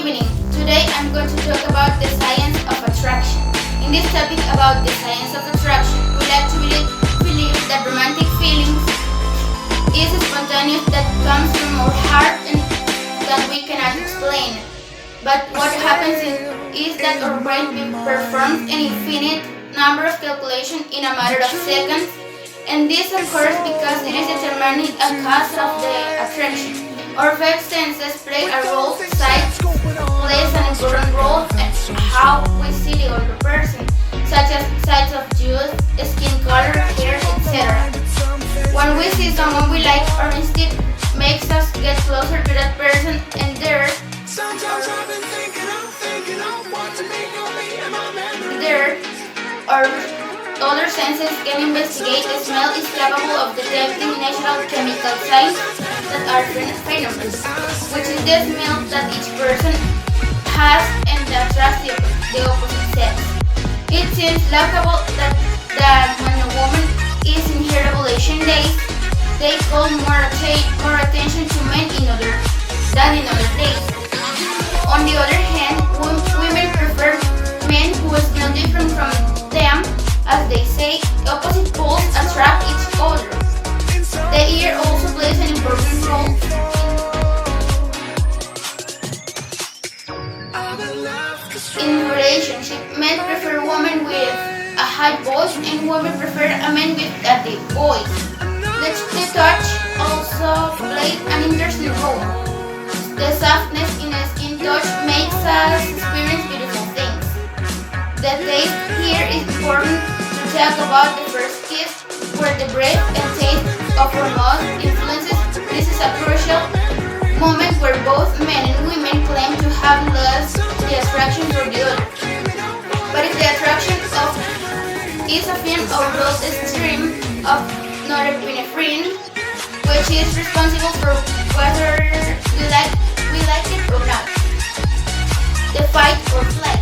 evening. Today I'm going to talk about the science of attraction. In this topic about the science of attraction, we like to believe that romantic feelings is spontaneous that comes from our heart and that we cannot explain. But what happens is that our brain performs an infinite number of calculations in a matter of seconds, and this occurs because it is determining a cause of the attraction. Our five senses play a role, sight plays an important role in how we see the other person, such as sight of youth, skin color, hair, etc. When we see someone we like, our instinct makes us get closer to that person, and there our other senses can investigate. The smell is capable of detecting natural chemical signs that are pheromones, which is the smell that each person has and that attracts the opposite sex. It seems laughable that when a woman is in her ovulation days, they call more attention to men than in other days. On the other hand, women prefer men who smell different from them. As they say, opposite poles attract each other. The ear also plays an important role in relationship. Men prefer women with a high voice and women prefer a man with a deep voice. The touch also plays an interesting role. The softness in a skin touch makes us experience beautiful things. The taste here is important to talk about the first kiss, where the breath and taste of our mouth influences. This is a crucial moment where both men and women claim to have lost the attraction for the other. But if the attraction is a film or blood stream of norepinephrine, which is responsible for whether we like it or not. The fight or flight.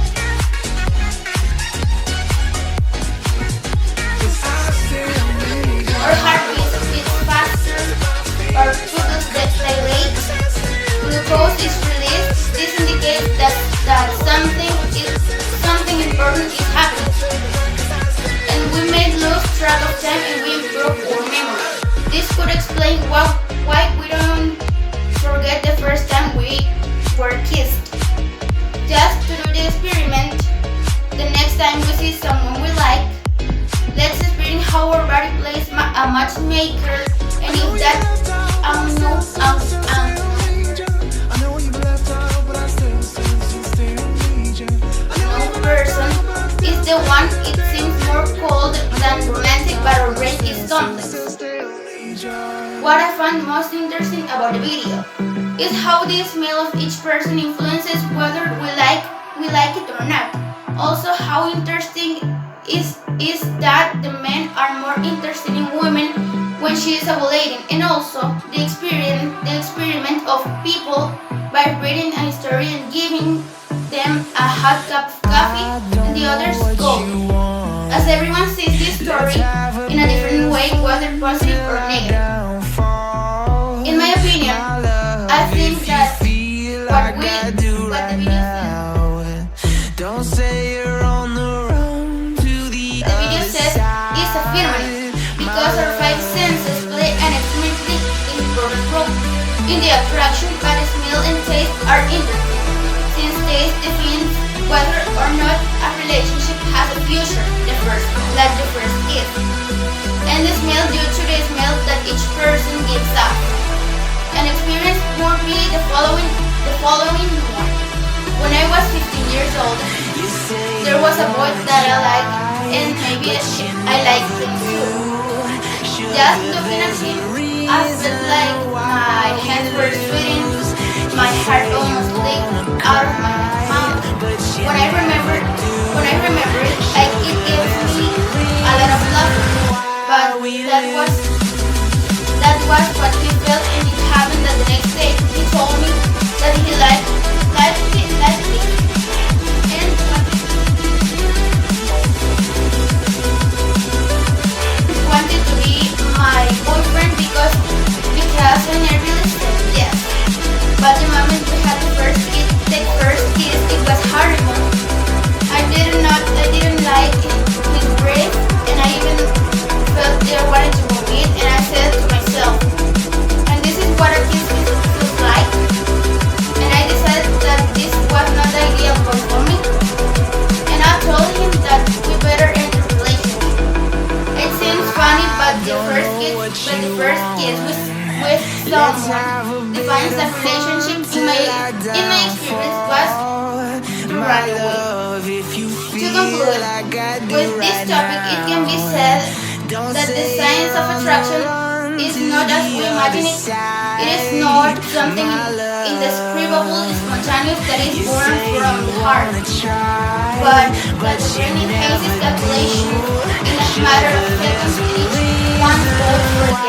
Our heart beats faster, our pupils dilate, glucose is released. This indicates that something important is happening. And we may lose track of time and we improve our memory. This could explain why we don't forget the first time we were kissed. Just to do the experiment, the next time we see someone we like, let's experience how our body plays a matchmaker, and if that unknown person is the one, it seems more cold than romantic, but our brain is complex. What I found most interesting about the video is how the smell of each person influences whether we like it or not. Also, how interesting is that the men are more interested in women when she is ovulating, and also the experiment of people by reading a story and giving them a hot cup of coffee and the others cold. As everyone sees this story in a different way, whether positive or negative. In my opinion, I think that what the video says is affirmative, because our five senses play an extremely important role in the attraction, but smell and taste are interesting, since taste defines whether or not a relationship has a future, like the first kiss, and the smell due to the smell that each person gives off. An experience would be the following one. When I was 15 years old, there was a boy that I liked, and maybe I liked him too. Just looking at him, I felt like my hands were sweating, my heart almost leaked out of my mouth. When I remember it, it gave me a lot of love. But that was what he felt, and it happened that the next day he told me that he liked me, and wanted to be my boyfriend because I really said yes. in my experience, was to run away. To conclude, with this topic, it can be said that the science of attraction is not as we imagine it. It is not something indescribable, spontaneous that is born from the heart, but that the brain enhances calculation in a matter of seconds, and each one goes for